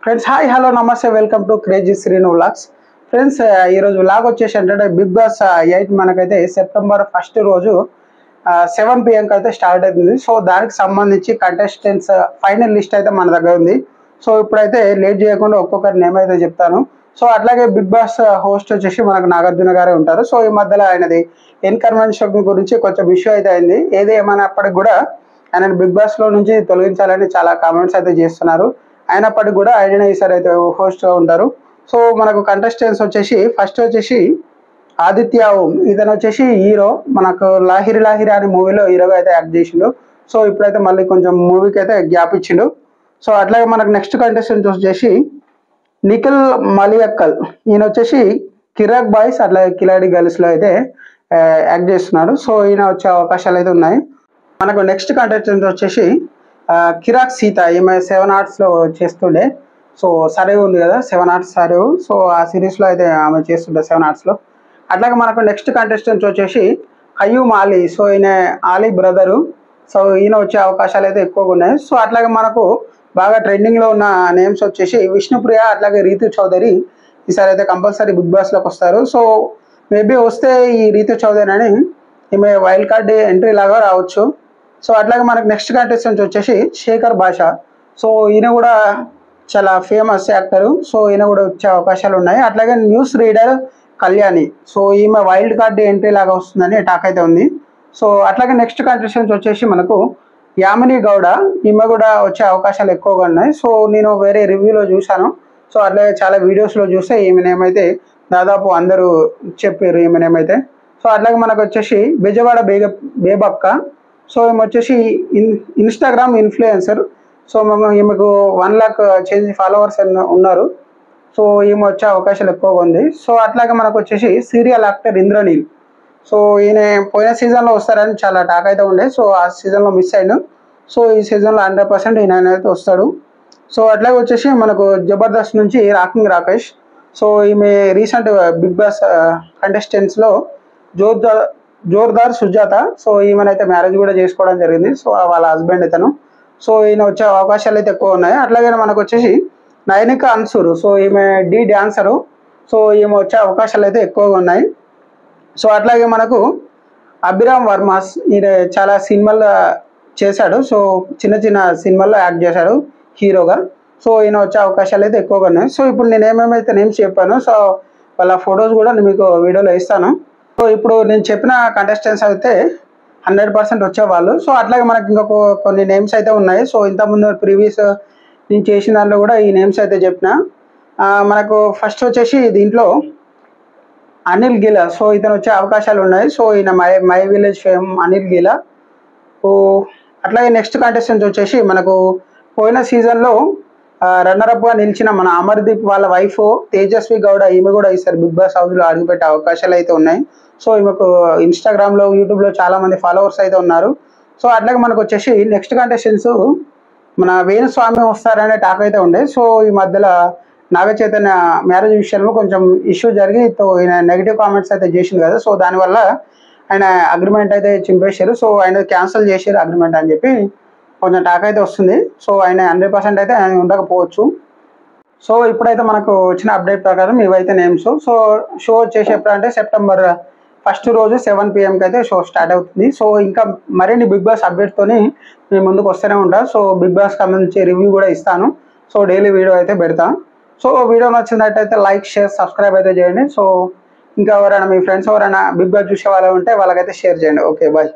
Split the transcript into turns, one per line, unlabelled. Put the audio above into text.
Friends hi hello నమస్తే welcome to crazy Srinu vlogs. Friends ఈరోజు vlog వచ్చేసి ఏంటంటే బిగ్ బాస్ 8 మనకైతే సెప్టెంబర్ 1 రోజు 7 PM అయితే స్టార్ట్ అవుతుంది. సో దానికి సంబంధించి కంటెస్టెంట్స్ ఫైనల్ లిస్ట్ అయితే మన దగ్గర ఉంది. సో ఇప్పుడైతే లేట్ చేయకుండా ఒక్కొక్కరి నేమ్ అయితే చెప్తాను. సో అట్లాగే బిగ్ బాస్ హోస్ట్ వచ్చేసి మనకు నాగార్జున గారే ఉంటారు. సో ఈ మధ్యలో ఆయనది ఇన్కన్వెన్షన్ గురించి కొంచెం ఇష్యూ అయితే అయింది. ఏది ఏమైనప్పటికి కూడా ఆయన బిగ్ బాస్ లో నుంచి తొలగించాలని చాలా కామెంట్స్ అయితే చేస్తున్నారు. అయినప్పటికీ కూడా ఆయననే ఈసారి అయితే హోస్ట్గా ఉంటారు. సో మనకు కంటెస్టెంట్స్ వచ్చేసి ఫస్ట్ వచ్చేసి ఆదిత్య ఓం, ఇతను వచ్చేసి హీరో, మనకు లాహిరి లాహిరి అనే మూవీలో హీరోగా అయితే యాక్ట్ చేసిండు. సో ఇప్పుడైతే మళ్ళీ కొంచెం మూవీకి అయితే గ్యాప్ ఇచ్చిండు. సో అట్లాగే మనకు నెక్స్ట్ కంటెస్టెంట్ వచ్చేసి నిఖిల్ మలియక్కల్, ఈయన వచ్చేసి కిరాక్ బాయ్స్ అట్లాగే కిలాడి గర్ల్స్లో అయితే యాక్ట్ చేస్తున్నాడు. సో ఈయన వచ్చే అవకాశాలు అయితే ఉన్నాయి. మనకు నెక్స్ట్ కంటెస్టెంట్ వచ్చేసి కిరాక్ సీత, ఈమె 7 Artsలో చేస్తుండే. సో సరే ఉంది కదా 7 Arts సరే, సో ఆ సిరీస్లో అయితే ఆమె చేస్తుండే 7 Artsలో. అట్లాగే మనకు నెక్స్ట్ కంటెస్టెంట్ వచ్చేసి కయ్యూమ్ ఆలీ, సో ఈయన ఆలీ బ్రదరు. సో ఈయన వచ్చే అవకాశాలు అయితే ఎక్కువగా ఉన్నాయి. సో అట్లాగే మనకు బాగా ట్రెండింగ్లో ఉన్న నేమ్స్ వచ్చేసి విష్ణుప్రియ అట్లాగే రీతు చౌదరి ఈసారి అయితే కంపల్సరీ బిగ్ బాస్లోకి వస్తారు. సో మేబీ వస్తే ఈ రీతు చౌదరి అని ఈమె వైల్డ్ కార్డ్ ఎంట్రీ లాగా రావచ్చు. సో అట్లాగే మనకు నెక్స్ట్ కంటెస్టెంట్ వచ్చేసి శేఖర్ భాష. సో ఈయన కూడా చాలా ఫేమస్ యాక్టరు. సో ఈయన కూడా వచ్చే అవకాశాలు ఉన్నాయి. అట్లాగే న్యూస్ రీడర్ కళ్యాణి, సో ఈమె వైల్డ్ కార్డ్ ఎంట్రీ లాగా వస్తుందని టాక్ అయితే ఉంది. సో అట్లాగే నెక్స్ట్ కంటెస్టెంట్స్ వచ్చేసి మనకు యామిని గౌడ, ఈమె కూడా వచ్చే అవకాశాలు ఎక్కువగా ఉన్నాయి. సో నేను వేరే రివ్యూలో చూశాను. సో అట్లాగే చాలా వీడియోస్లో చూస్తే ఈమెనేమైతే దాదాపు అందరూ చెప్పారు ఈమెనేమైతే. సో అట్లాగే మనకు వచ్చేసి బెజవాడ బేబక్క, సో ఈమె వచ్చేసి ఇన్స్టాగ్రామ్ ఇన్ఫ్లుయెన్సర్. సో ఈమెకు 1 lakh చేంజ్ ఫాలోవర్స్ ఉన్నారు. సో ఈమె వచ్చే అవకాశాలు ఎక్కువగా ఉంది. సో అట్లాగే మనకు వచ్చేసి సీరియల్ యాక్టర్ ఇంద్రనీల్, సో ఈయన పోయిన సీజన్లో వస్తారని చాలా టాక్ అయితే ఉండే. సో ఆ సీజన్లో మిస్ అయ్యాడు. సో ఈ సీజన్లో 100% ఈయన అయితే వస్తాడు. సో అట్లాగే వచ్చేసి మనకు జబర్దస్త్ నుంచి రాకింగ్ రాకేష్, సో ఈమె రీసెంట్ బిగ్ బాస్ కంటెస్టెంట్స్లో జోర్దార్ సుజాత, సో ఈమెనైతే మ్యారేజ్ కూడా చేసుకోవడం జరిగింది. సో వాళ్ళ హస్బెండ్ ఇతను. సో ఈయన వచ్చే అవకాశాలు అయితే ఎక్కువ ఉన్నాయి. అట్లాగే మనకు వచ్చేసి నయనిక అన్సూర్, సో ఈమె డాన్సరు. సో ఈమె వచ్చే అవకాశాలు అయితే ఎక్కువగా ఉన్నాయి. సో అట్లాగే మనకు అభిరామ్ వర్మాస్, ఈయన చాలా సినిమాల్లో చేశాడు. సో చిన్న చిన్న సినిమాల్లో యాక్ట్ చేశాడు హీరోగా. సో ఈయన వచ్చే అవకాశాలు అయితే ఎక్కువగా ఉన్నాయి. సో ఇప్పుడు నేను ఏమేమైతే నేమ్స్ చెప్పాను, సో వాళ్ళ ఫొటోస్ కూడా నేను మీకు వీడియోలో ఇస్తాను. సో ఇప్పుడు నేను చెప్పిన కంటెస్టెంట్స్ అయితే 100% వచ్చేవాళ్ళు. సో అట్లాగే మనకి ఇంకా కొన్ని నేమ్స్ అయితే ఉన్నాయి. సో ఇంతకుముందు ప్రీవియస్ నేను చేసిన దాంట్లో కూడా ఈ నేమ్స్ అయితే చెప్పిన. మనకు ఫస్ట్ వచ్చేసి దీంట్లో అనిల్ గీలా, సో ఇతను వచ్చే అవకాశాలు ఉన్నాయి. సో ఈయన my village fame Anil గీలా. So అట్లాగే నెక్స్ట్ కంటెస్టెంట్ వచ్చేసి మనకు పోయిన సీజన్లో రన్నరప్గా నిలిచిన మన అమర్దీప్ వాళ్ళ వైఫ్ తేజస్వి గౌడ, ఈమె కూడా ఈసారి బిగ్ బాస్ హౌస్లో అడుగుపెట్టే అవకాశాలు అయితే ఉన్నాయి. సో ఈమెకు ఇన్స్టాగ్రామ్లో యూట్యూబ్లో చాలామంది ఫాలోవర్స్ అయితే ఉన్నారు. సో అట్లాగే మనకు వచ్చేసి నెక్స్ట్ కంటెస్టెంట్స్ మన వేణుస్వామి వస్తారనే టాక్ అయితే ఉండే. సో ఈ మధ్యలో నాగ చైతన్య మ్యారేజ్ విషయంలో కొంచెం ఇష్యూ జరిగి ఈయన నెగిటివ్ కామెంట్స్ అయితే చేసింది కదా. సో దానివల్ల ఆయన అగ్రిమెంట్ అయితే చింపేశారు. సో ఆయన క్యాన్సిల్ చేశారు అగ్రిమెంట్ అని చెప్పి కొంచెం టాక్ అయితే వస్తుంది. సో ఆయన 100% అయితే ఆయన ఉండకపోవచ్చు. సో ఇప్పుడైతే మనకు వచ్చిన అప్డేట్ ప్రకారం ఇవైతే నేమ్స్. సో షో వచ్చేసి ఎప్పుడంటే సెప్టెంబర్ 1 రోజు 7 PM అయితే షో స్టార్ట్ అవుతుంది. సో ఇంకా మరిన్ని బిగ్ బాస్ అప్డేట్తోని మేము ముందుకు వస్తూనే ఉంటాం. సో బిగ్ బాస్ సంబంధించి రివ్యూ కూడా ఇస్తాను. సో డైలీ వీడియో అయితే పెడతాను. సో వీడియో నచ్చినట్టయితే లైక్, షేర్, సబ్స్క్రైబ్ అయితే చేయండి. సో ఇంకా ఎవరైనా మీ ఫ్రెండ్స్ ఎవరైనా బిగ్ బాస్ చూసే వాళ్ళు ఉంటే వాళ్ళకైతే షేర్ చేయండి. Okay bye.